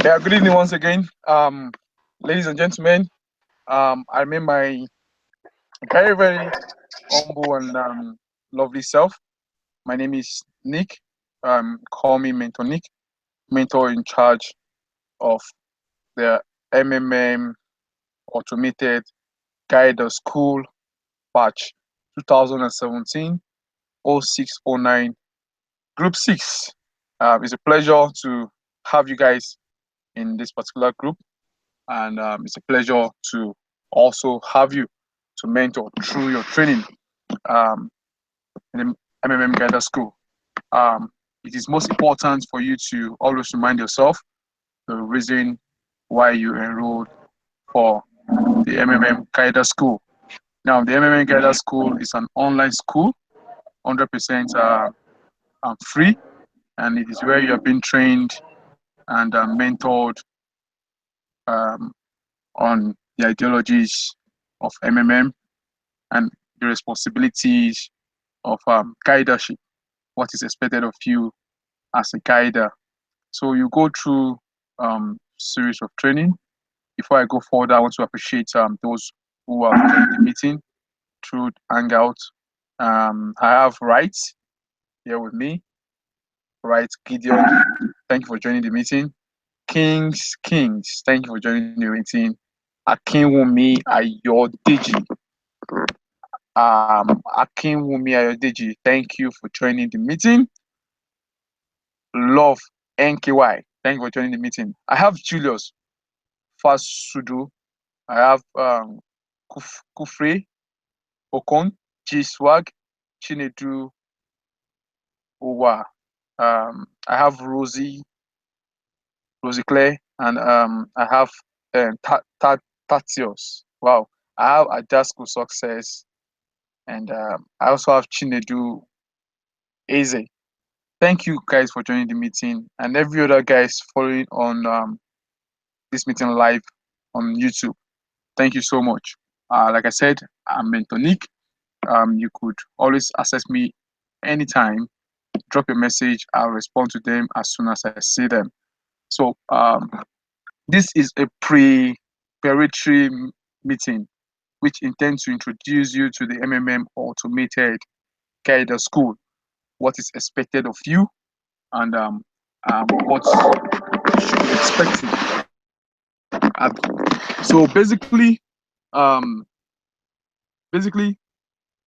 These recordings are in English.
Yeah, good evening once again, ladies and gentlemen. I remain my very, very humble and lovely self. My name is Nick. Call me Mentor Nick, mentor in charge of the MMM Automated Guide School Batch 2017 0609 Group 6. It's a pleasure to have you guys in this particular group, and it's a pleasure to also have you to mentor through your training um, in the MMM Guider School. Um, it is most important for you to always remind yourself the reason why you enrolled for the MMM Guider School. Now, the MMM Guider School is an online school, 100% free, and it is where you are being trained and mentored um, on the ideologies of MMM and the responsibilities of guidership, what is expected of you as a guider. So you go through series of training. Before I go further, I want to appreciate those who have joined the meeting through Hangout. I have Wright here with me. Wright Gideon, thank you for joining the meeting. Kings, thank you for joining the meeting. Akinwumi Ayodeji. Akinwumi Ayodeji, thank you for joining the meeting. Love NKY, thank you for joining the meeting. I have Julius Fasudu. I have Kufre Okon, G Swag, Chinedu Owa. I have Rosie Claire, and I have Tatios. Wow. I have Adasco Success, and I also have Chinedu Eze. Thank you guys for joining the meeting, and every other guys following on this meeting live on YouTube. Thank you so much. Like I said, I'm Mentonique. You could always access me anytime. Drop a message. I'll respond to them as soon as I see them. So this is a preparatory meeting which intends to introduce you to the MMM Automated Guide School, what is expected of you, and what you should be expecting. So um, basically,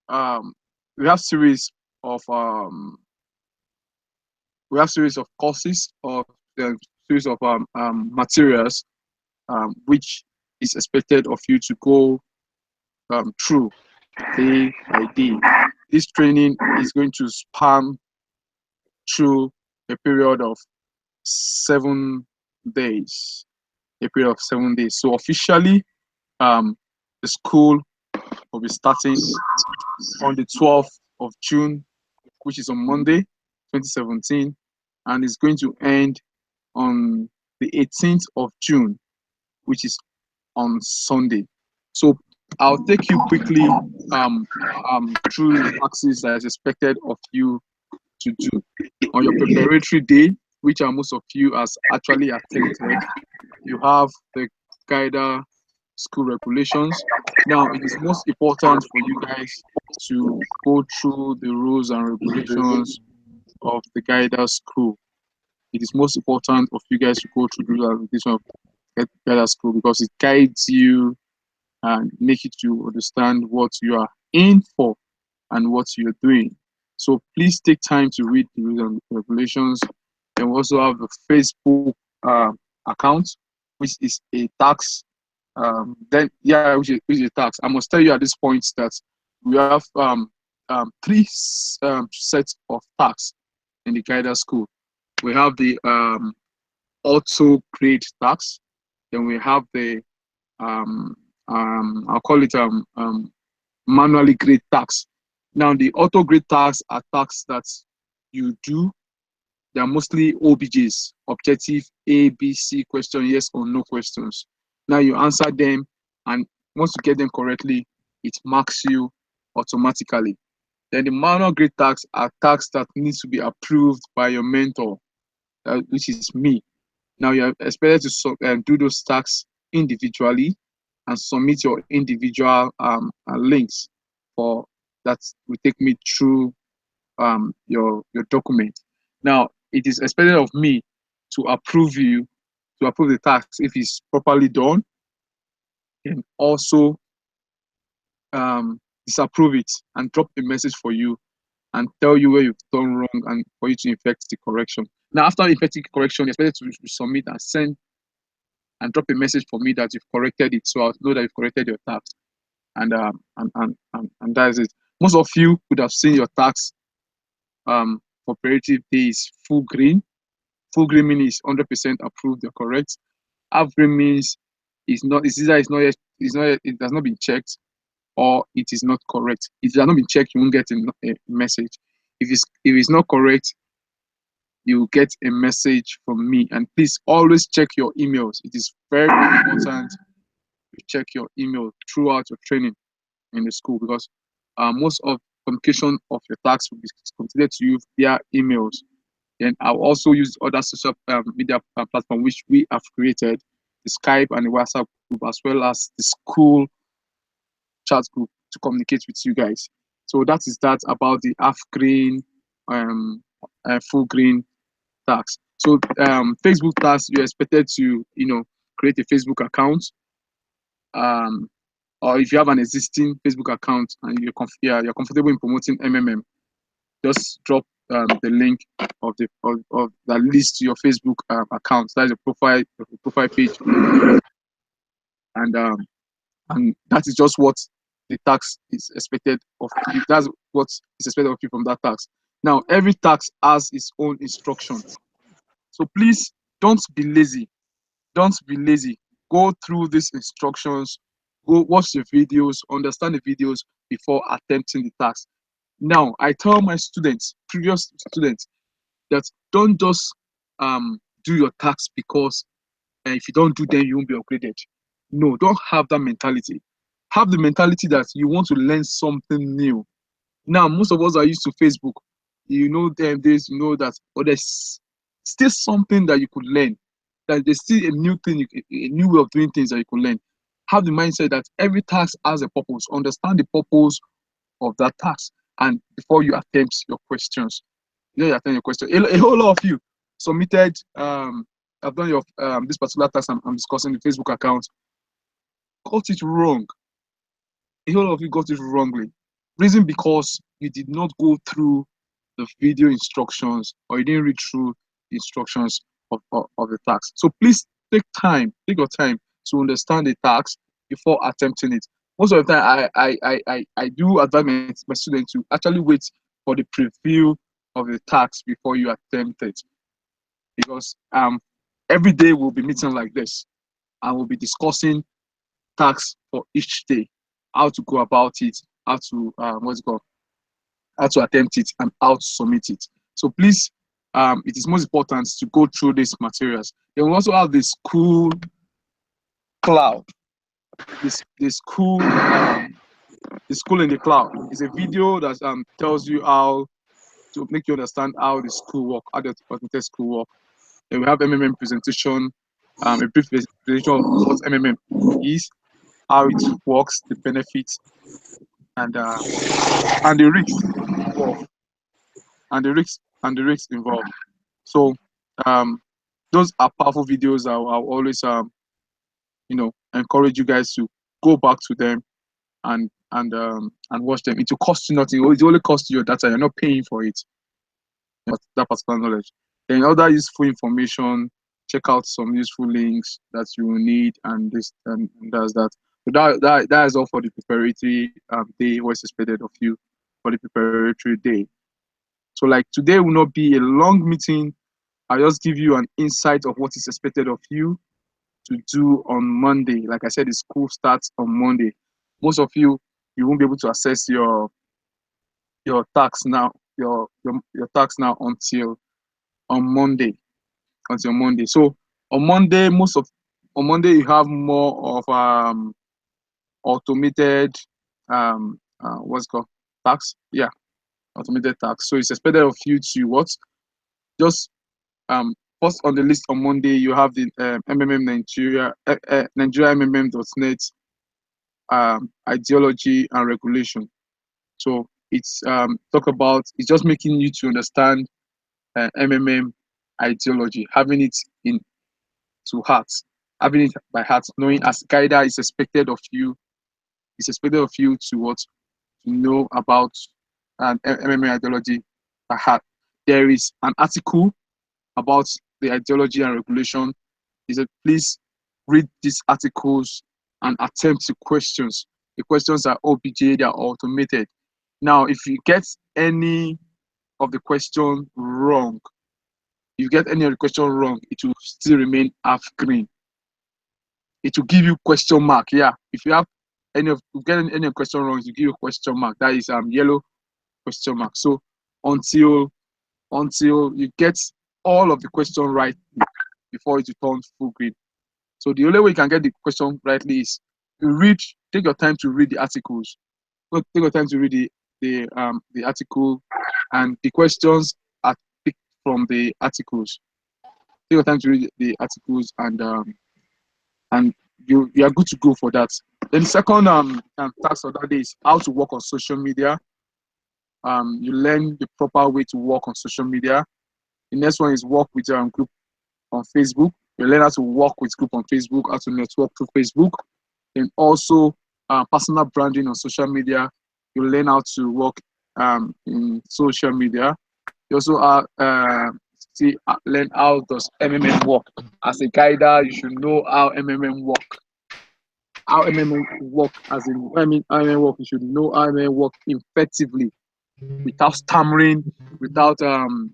um, we have series of courses or series of materials which is expected of you to go through day by day. This training is going to span through a period of 7 days. A period of 7 days. So officially, the school will be starting on the 12th of June, which is on Monday, 2017, and it's going to end on the 18th of June, which is on Sunday. So I'll take you quickly through the taxes that is expected of you to do on your preparatory day, which are most of you has actually attended. You have the guider school regulations. Now, it is most important for you guys to go through the rules and regulations of the guider school. It is most important of you guys to go through the rules and regulations of guider school because it guides you and make you to understand what you are in for and what you're doing. So please take time to read the rules and regulations. And we also have a Facebook account, which is a tax. Which is a tax. I must tell you at this point that we have three sets of tax in the guider school. We have the auto grade tax, then we have the I'll call it manually grade tax. Now the auto grade tax are tax that you do. They are mostly OBJs, objective A, B, C question, yes or no questions. Now you answer them, and once you get them correctly, it marks you automatically. Then the manual grade tax are tax that needs to be approved by your mentor, which is me. Now you're expected to do those tasks individually and submit your individual links for that will take me through your document. Now it is expected of me to approve the task if it's properly done, and also disapprove it and drop a message for you and tell you where you've done wrong and for you to effect the correction. Now, after effecting correction, you're expected to submit and send and drop a message for me that you've corrected it, so I'll know that you've corrected your task. And that is it. Most of you could have seen your tax for operative day is full green. Full green means 100% approved or correct. Half green means it's either it has not been checked or it is not correct. If it has not been checked, you won't get a message. If it's not correct, you will get a message from me. And please always check your emails. It is very important to check your email throughout your training in the school, because most of communication of your tax will be considered to you via emails. Then I'll also use other social media platform which we have created, the Skype and the WhatsApp group, as well as the school chat group to communicate with you guys. So that is that about the half green, full green tax. So Facebook tax, you're expected to create a Facebook account, um, or if you have an existing Facebook account and you're comfortable in promoting MMM, just drop the link of that leads to your Facebook account. That's your profile page, and that is just what the tax is expected of you. That's what is expected of you from that tax. Now, every tax has its own instruction, so please don't be lazy. Don't be lazy. Go through these instructions. Go watch the videos. Understand the videos before attempting the task. Now, I tell my students, previous students, that don't just do your tax because if you don't do them, you won't be upgraded. No, don't have that mentality. Have the mentality that you want to learn something new. Now, most of us are used to Facebook. You know them days, you know that, but there's still something that you could learn. That there's still a new thing, a new way of doing things that you could learn. Have the mindset that every task has a purpose. Understand the purpose of that task, and before you attempt your questions, you attempt your question. A whole lot of you submitted. I've done your this particular task I'm discussing the Facebook account. Got it wrong. A whole lot of you got it wrongly. Reason because you did not go through the video instructions or you didn't read through the instructions of the task. So please take your time to understand the task before attempting it. Most of the time, I do advise my students to actually wait for the preview of the task before you attempt it, because every day we'll be meeting like this and we'll be discussing tasks for each day, how to go about it, how to what's it called, how to attempt it, and how to submit it. So please, it is most important to go through these materials. Then we also have this cool cloud. This cool the school in the cloud is a video that tells you how to make you understand how the school work, how the automated school work. Then we have MMM presentation, a brief presentation of what MMM is, how it works, the benefits, and the risks involved, and the risks involved. So those are powerful videos. I'll always encourage you guys to go back to them and watch them. It will cost you nothing. It only costs you your data. You're not paying for it. That particular knowledge. Then other useful information. Check out some useful links that you will need, and this and does that. So that is all for the preparatory day. What's expected of you for the preparatory day. So like today will not be a long meeting. I'll just give you an insight of what is expected of you to do on Monday. Like I said, the school starts on Monday. Most of you won't be able to access your tax now, your tax now until on Monday. Until Monday. So on Monday, on Monday you have more of automated what's it called, tax. Yeah, automated tax. So it's expected of you to what? Just first on the list on Monday, you have the MMM Nigeria MMM.net ideology and regulation. So it's talk about it's just making you to understand MMM ideology, having it in to heart, having it by heart, knowing as guider is expected of you to what to know about MMA ideology by heart. There is an article about the ideology and regulation. He said, please read these articles and attempt the questions. The questions are OBJ, they are automated. Now, if you get any of the question wrong, if you get any of the question wrong, it will still remain half green. It will give you question mark. Yeah. If you have any of you get any question wrong, it will give you question mark. That is yellow question mark. So until you get all of the question right before it turns full green. So the only way you can get the question rightly is to read. Take your time to read the articles. Take your time to read the article, and the questions are picked from the articles. Take your time to read the articles, and you are good to go for that. Then the second task of that day is how to work on social media. You learn the proper way to work on social media. The next one is work with group on Facebook. You learn how to work with group on Facebook, how to network through Facebook, and also personal branding on social media. You learn how to work in social media. You also learn how does MMM work. As a guider, you should know how MMM work. How MMM work, as in I mean MMM work. You should know how MMM work effectively, without stammering, without doing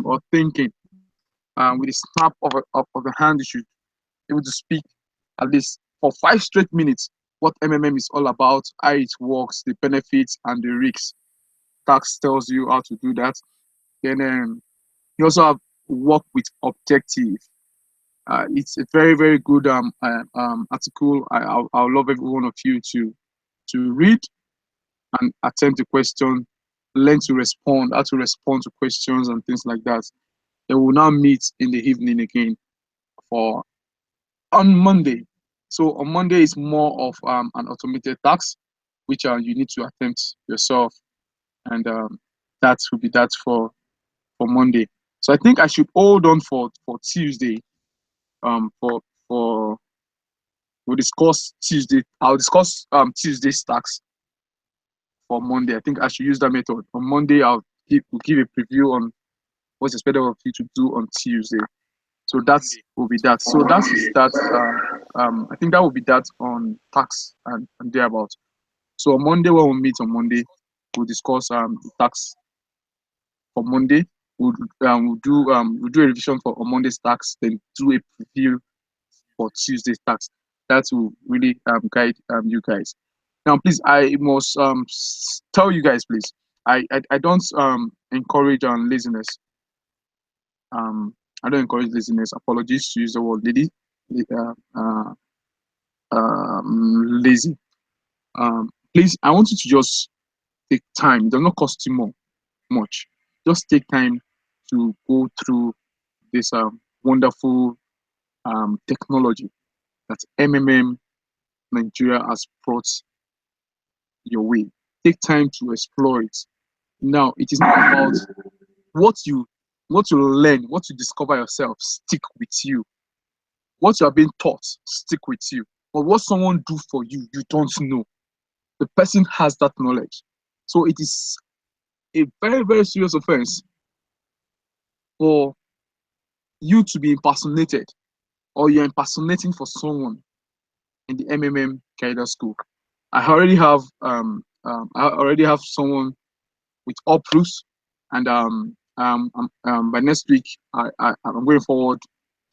or thinking. With a snap of the hand, you should be able to speak at least for 5 straight minutes what MMM is all about, how it works, the benefits and the risks. Tax tells you how to do that. Then you also have work with objective. It's a very very good article. I'll love every one of you to read and attempt the question, learn to respond, how to respond to questions and things like that. They will now meet in the evening again for on Monday. So on Monday is more of an automated task, which you need to attempt yourself, and that will be that for Monday. So I think I should hold on for Tuesday. For we'll discuss Tuesday. I'll discuss Tuesday's tax for Monday. I think I should use that method. On Monday, we'll give a preview on what's expected of you to do on Tuesday. So that will be that. So that is that. I think that will be that on tax and thereabout. So on Monday, when we meet on Monday, we'll discuss the tax for Monday. We'll do a revision for on Monday's tax, then do a preview for Tuesday's tax. That will really guide you guys. Now, please, I must tell you guys, please, I don't encourage laziness. I don't encourage laziness. Apologies to use the word uh, lazy. Please, I want you to just take time. It does not cost you much. Just take time to go through this wonderful technology that MMM Nigeria has brought your way. Take time to explore it. Now, it is not about what you learn, what you discover yourself, stick with you. What you are being taught, stick with you. But what someone do for you, you don't know. The person has that knowledge. So it is a very, very serious offense for you to be impersonated, or you're impersonating for someone in the MMM Guider School. I already have someone with all proofs, and by next week I'm going forward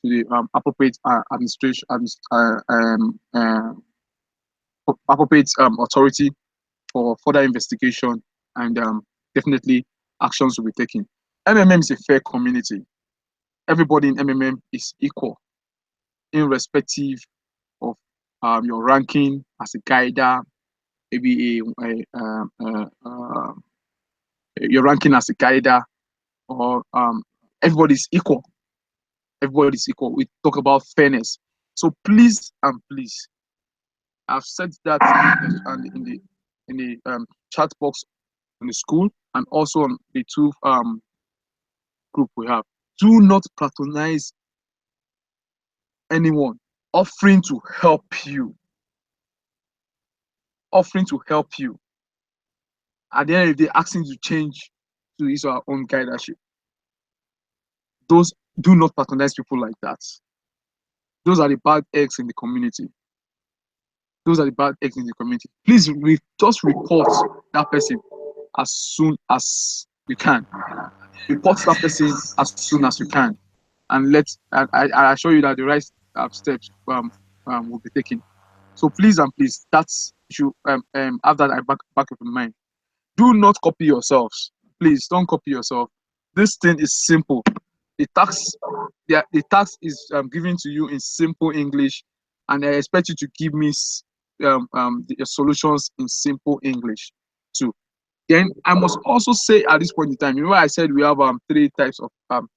to the appropriate administration appropriate authority for further investigation, and definitely actions will be taken. MMM is a fair community. Everybody in MMM is equal, irrespective of your ranking as a guider, maybe your ranking as a guider, or Everybody's equal. Everybody's equal. We talk about fairness. So please and please, I've said that in the chat box in the school and also on the two group we have. Do not patronize anyone offering to help you, offering to help you. At the end of the day, asking to change to his or her own guidership. Those do not patronize people like that. Those are the bad eggs in the community. Those are the bad eggs in the community. Please just report that person as soon as you can. Report that person as soon as you can, and I assure you that the right steps will be taken. So please and please, that's you have that at back of your mind. Do not copy yourselves. Please don't copy yourself. This thing is simple. The tax, the tax is given to you in simple English, and I expect you to give me the solutions in simple English too. Then I must also say at this point in time, remember I said we have three types of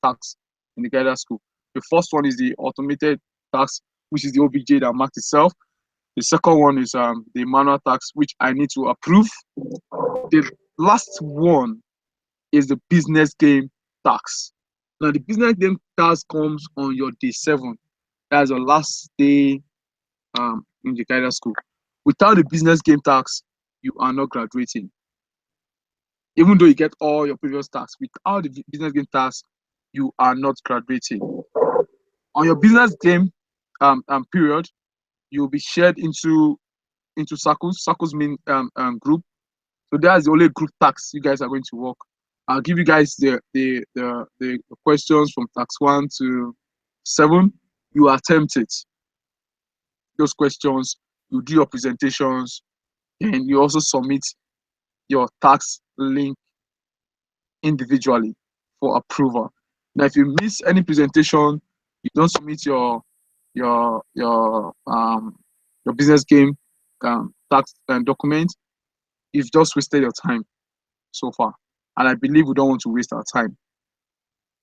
tax in the guidance school. The first one is the automated tax, which is the OBJ that marks itself. The second one is the manual tax, which I need to approve. The last one is the business game tax. Now, the business game tax comes on your day 7. That's your last day in the guidance school. Without the business game tax, you are not graduating. Even though you get all your previous tax, without the business game tax, you are not graduating. On your business game period, you'll be shared into circles. Circles mean group. So that's the only group tax you guys are going to work. I'll give you guys the questions from tax 1 to 7. You attempt it. Those questions, you do your presentations, and you also submit your tax link individually for approval. Now, if you miss any presentation, you don't submit your business game tax document, you've just wasted your time so far. And I believe we don't want to waste our time.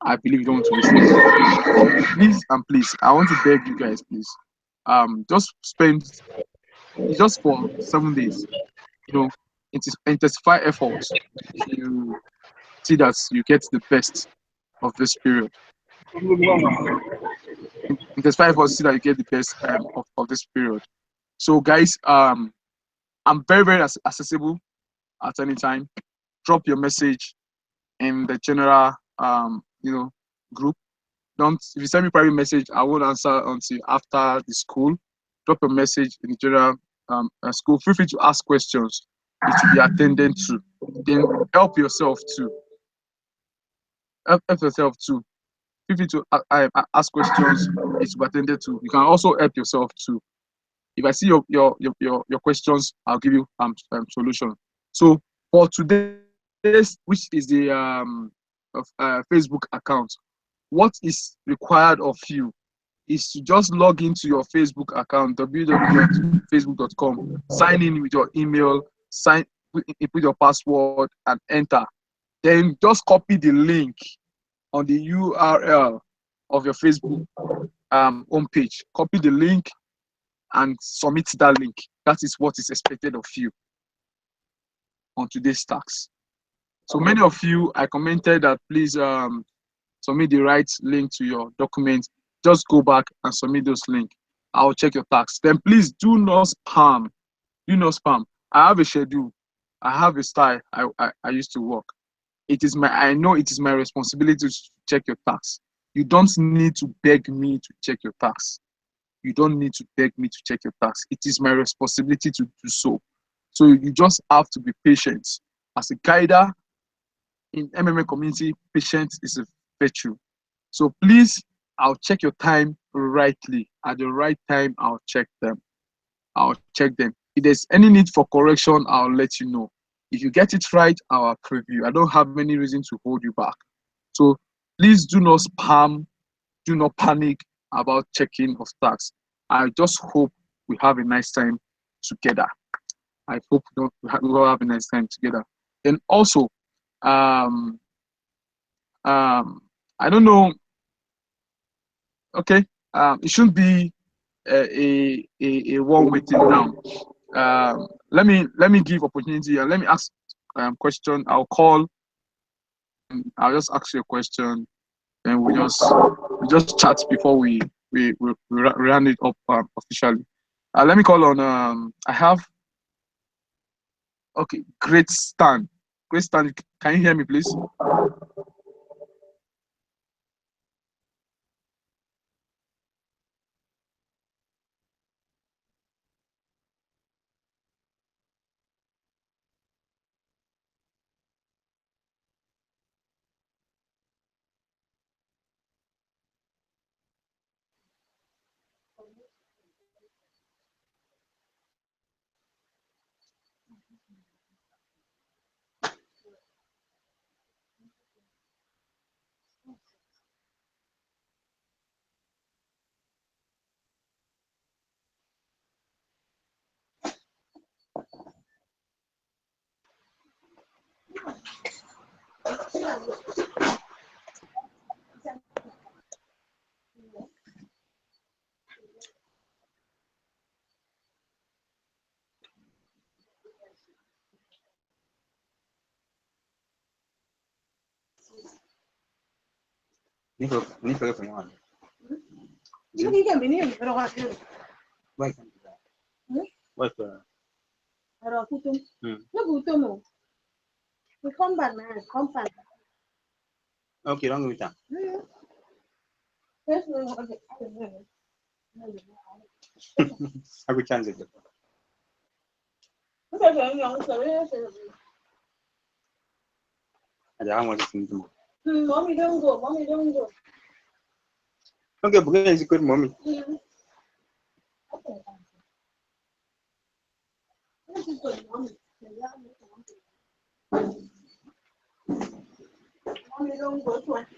I believe you don't want to waste it. Please and please, I want to beg you guys, please. Just spend just for 7 days, you know, intensify efforts to see that you get the best of this period. Intensify efforts to see that you get the best of this period. So guys, I'm very, very accessible at any time. Drop your message in the general group. Don't If you send me private message, I won't answer until after the school. Drop a message in the general school. Feel free to ask questions. It will be attended to. Then help yourself too. Help yourself too. Feel free to ask questions. It will be attended to. You can also help yourself too. If I see your questions, I'll give you solution. So for today's, which is the Facebook account, what is required of you is to just log into your Facebook account, www.facebook.com, sign in with your email, put your password and enter. Then just copy the link on the URL of your Facebook homepage. Copy the link and submit that link. That is what is expected of you on today's tax. So many of you, I commented that please submit the right link to your document. Just go back and submit those links. I'll check your tax. Then please do not spam. Do not spam. I have a schedule. I have a style I used to work. I know it is my responsibility to check your tax. You don't need to beg me to check your tax. You don't need to beg me to check your tax. It is my responsibility to do so. So you just have to be patient. As a guider in MMA community, patience is a virtue. So please, I'll check your time rightly. At the right time, I'll check them. If there's any need for correction, I'll let you know. If you get it right, I'll approve you. I don't have any reason to hold you back. So please do not spam, do not panic about checking of tax. I just hope we have a nice time together. I hope we will have a nice time together. And also, I don't know. Okay. It shouldn't be a one waiting now. Let me give opportunity and let me ask question. I'll just ask you a question, and we just chat before we round it up officially. Let me call on. I have okay. Great Stan. Great Stan. Can you hear me, please? Aku chance itu. Ada kamu di sini tuh. Mami don't go. Okay, bukan sih ikut mami. Mami don't go tuan.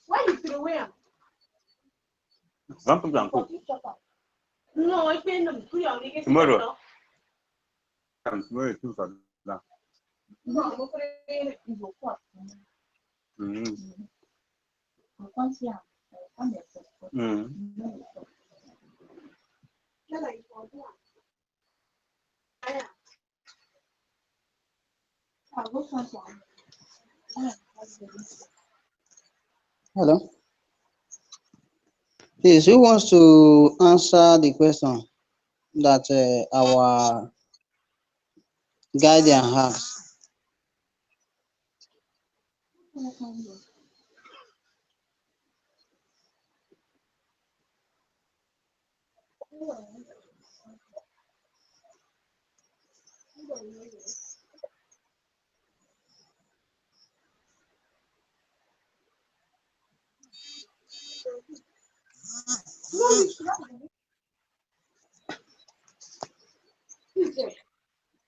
Why you throw away? Vamos pro branco. No, I can't do it. Tomorrow. Tomorrow tu faz lá. Não, vou fazer isso quatro. Quantos dias? Hello. Please, who wants to answer the question that our guardian has?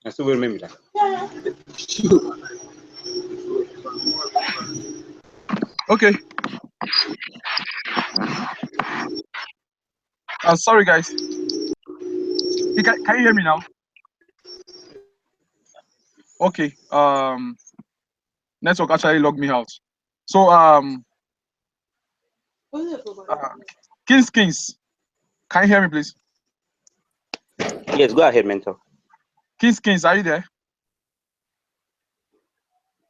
Aku belum memilih. Okay. Sorry, guys. Can you hear me now? Okay. Network actually logged me out. So Kings, can you hear me, please? Yes, go ahead, mentor. Kings, are you there?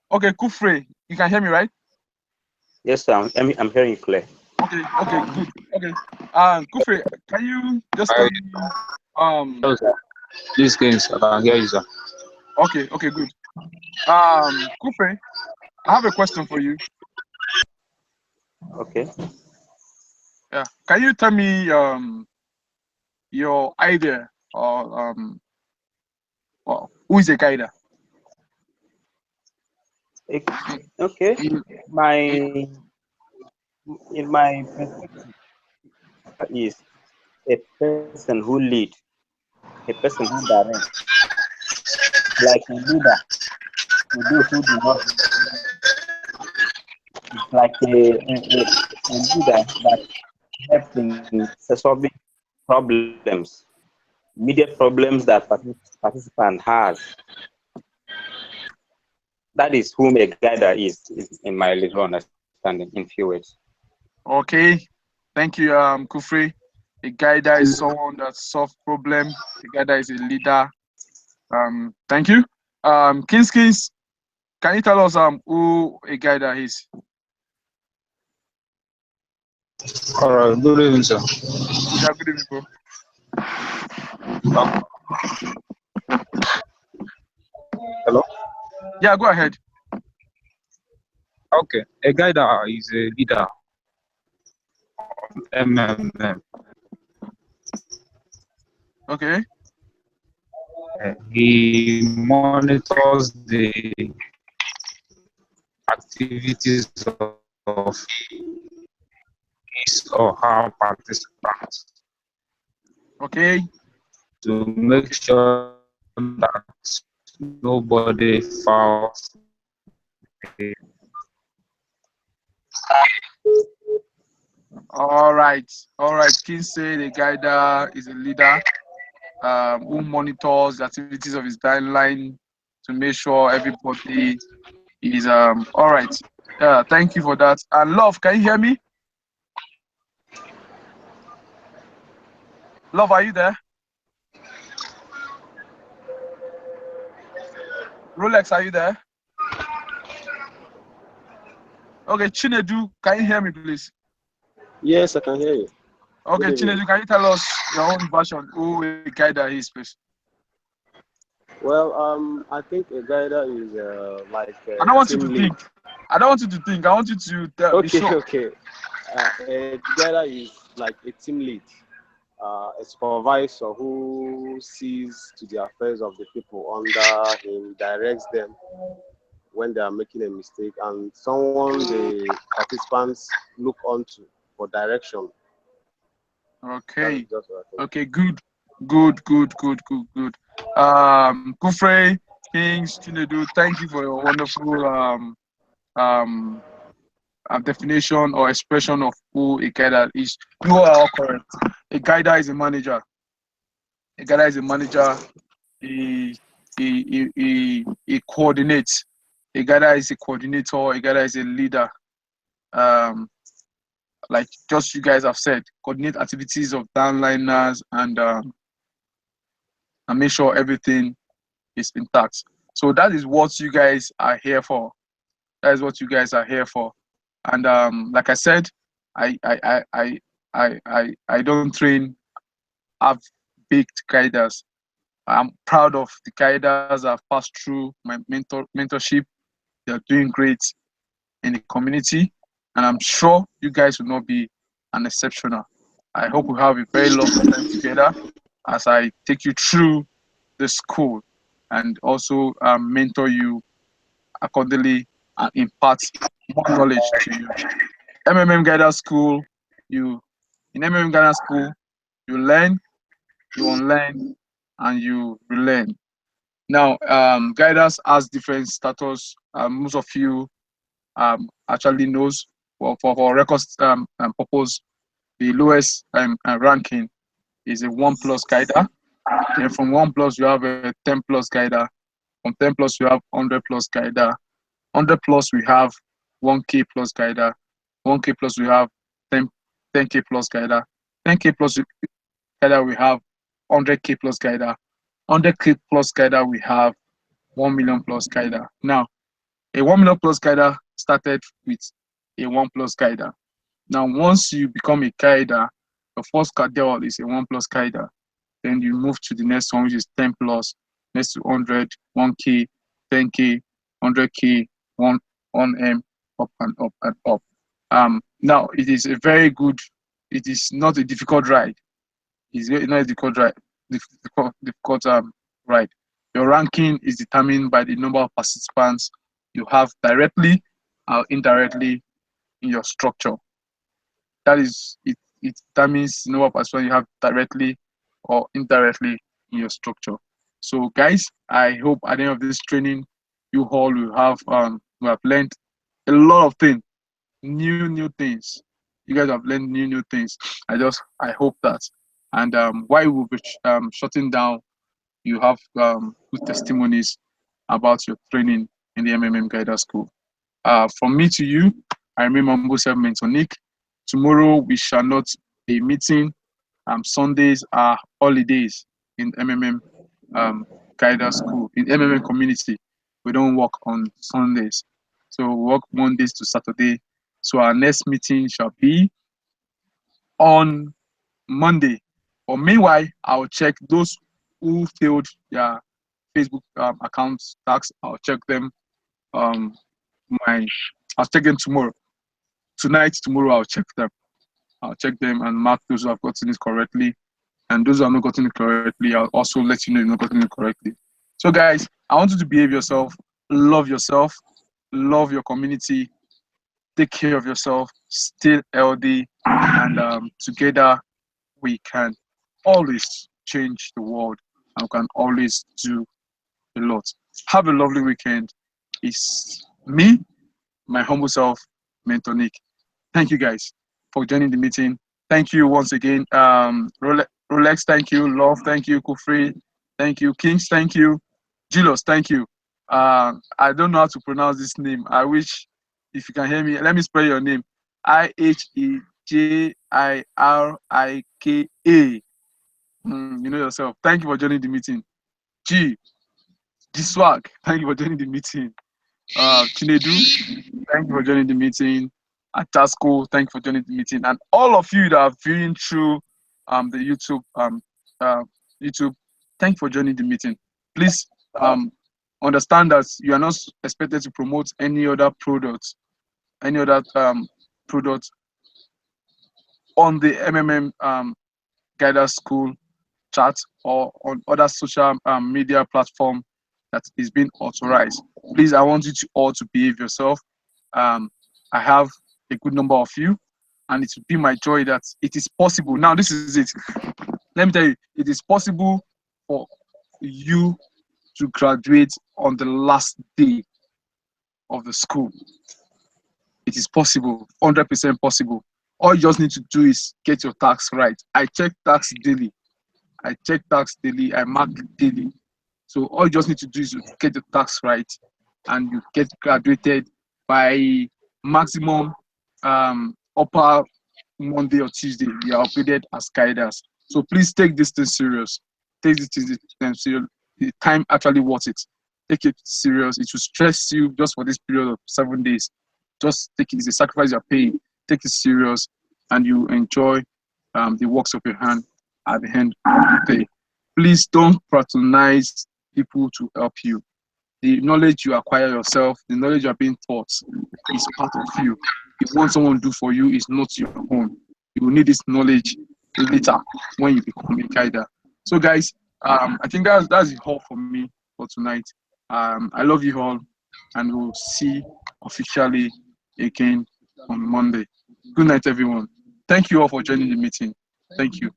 Okay, Kufre, you can hear me, right? Yes, sir. I'm hearing you clear. Okay, good. Okay. Kufre, can you just tell me These Kings, I can hear you, sir. Okay, good. Kufre, I have a question for you. Okay. Yeah. Can you tell me your idea or who is a guide? Okay. In my perspective, is a person who leads, a person who directs, like a leader to those who do not. It's like a leader that helps in solving problems, immediate problems that participant has. That is whom a guider is in my little understanding, in few words. Okay, thank you, Kufri. A guider is someone that solves problem. A guider is a leader. Thank you. Kins, can you tell us who a guider is? All right, good evening, sir. Yeah, good evening, bro. Hello. Yeah, go ahead. Okay, a guider is a leader. MMM. Okay. He monitors the activities of his or her participants Okay. to make sure that nobody falls. All right. All right. Kins say the guider is a leader who monitors the activities of his timeline to make sure everybody is all right. Yeah, thank you for that. And love, can you hear me? Love, are you there? Rolex, are you there? Okay, Chinedu, can you hear me, please? Yes, I can hear you. Okay, Good evening. Chinedu, can you tell us your own version who a guider is, please? Well, I think a guider is like I a don't want you team to lead. think. I don't want you to think. I want you to be Okay, sure. okay. A guider is like a team lead, a supervisor who sees to the affairs of the people under him, directs them when they are making a mistake, and someone the participants look onto for direction. That's Okay. just what I think. Okay, good. Good. Kufre, Kings, Chinedu, thank you for your wonderful um definition or expression of who a guider is. You are all correct. A guider is a manager. A guider is a manager. He he coordinates. A guider is a coordinator. A guider is a leader. Um, like just you guys have said, coordinate activities of downliners and make sure everything is intact. So that is what you guys are here for. That is what you guys are here for. And like I said, I don't train have baked guiders. I'm proud of the guiders I've passed through my mentorship. They're doing great in the community, and I'm sure you guys will not be an exceptional. I hope we have a very lovely time together as I take you through the school and also mentor you accordingly and impart more knowledge to you. MMM Guider School, you in MMM Guider School, you learn, you unlearn, and you relearn. Now, guidance has different status. Most of you actually knows for records purpose, the lowest ranking is a 1+ guider. And from 1+, you have a 10+ guider. From 10+, you have 100+ guider. 100+, we have 1K+ guider. 1K+, we have 10, 10K+ guider. 10K+ guider, we have 100K+ guider. 100K+ guider, we have 1 million+ guider. Now, a 1 million+ guider started with a 1+ guider. Now, once you become a guider, the first cadre is a 1+ guider. Then you move to the next one, which is 10+, next to 100, 1K, 10K, 100K, 1M, up and up and up. Now, it is a very good, it is not a difficult ride. It's not a difficult ride. Difficult ride. Your ranking is determined by the number of participants you have directly or indirectly in your structure. That is, it determines the number of participants you have directly or indirectly in your structure. So, guys, I hope at the end of this training, you all will have learned a lot of things, new things. You guys have learned new things. I hope that. And while we'll be shutting down, you have good testimonies about your training in the MMM Guider School. From me to you, I remain humble self mentor Nick. Tomorrow we shall not be meeting. Sundays are holidays in MMM um, Guider School, in MMM community. We don't work on Sundays. So we work Mondays to Saturday. So our next meeting shall be on Monday. But meanwhile, I'll check those who failed their Facebook accounts tax. I'll check them. Um, my I'll check them tomorrow. Tonight, tomorrow, I'll check them. I'll check them and mark those who have gotten it correctly. And those who have not gotten it correctly, I'll also let you know you've not gotten it correctly. So, guys, I want you to behave yourself, love your community, take care of yourself, stay healthy, and together we can always change the world and we can always do a lot. Have a lovely weekend. It's me, my humble self, Mentor Nick. Thank you guys for joining the meeting. Thank you once again. Rolex, thank you. Love, thank you. Kufri, thank you. Kings, thank you. Julius, thank you. I don't know how to pronounce this name. I wish if you can hear me, let me spell your name. Hejirika. You know yourself. Thank you for joining the meeting. G, G Swag, thank you for joining the meeting. Chinedu, thank you for joining the meeting. Atasco, thank you for joining the meeting. And all of you that are viewing through the uh, YouTube, thank you for joining the meeting. Please understand that you are not expected to promote any other product on the MMM Guider School chat or on other social media platform that is being authorized. Please, I want you to all to behave yourself. I have a good number of you, and it will be my joy that it is possible. Now, this is it. Let me tell you, it is possible for you to graduate on the last day of the school. It is possible, 100% possible. All you just need to do is get your tax right. I check tax daily. I mark daily. So all you just need to do is to get the tax right and you get graduated by maximum upper Monday or Tuesday. You are upgraded as guiders. So please take this thing serious. Take this thing serious. The time actually worth it. Take it serious. It will stress you just for this period of 7 days. Just take it. It's a sacrifice you're paying. Take it serious and you enjoy the works of your hand at the end of the day. Please don't patronize people to help you. The knowledge you acquire yourself, the knowledge you are being taught is part of you. If what someone do for you is not your own, you will need this knowledge later when you become a guider. So guys, I think that's it all for me for tonight. I love you all and we'll see officially again on Monday. Good night, everyone. Thank you all for joining the meeting. Thank you.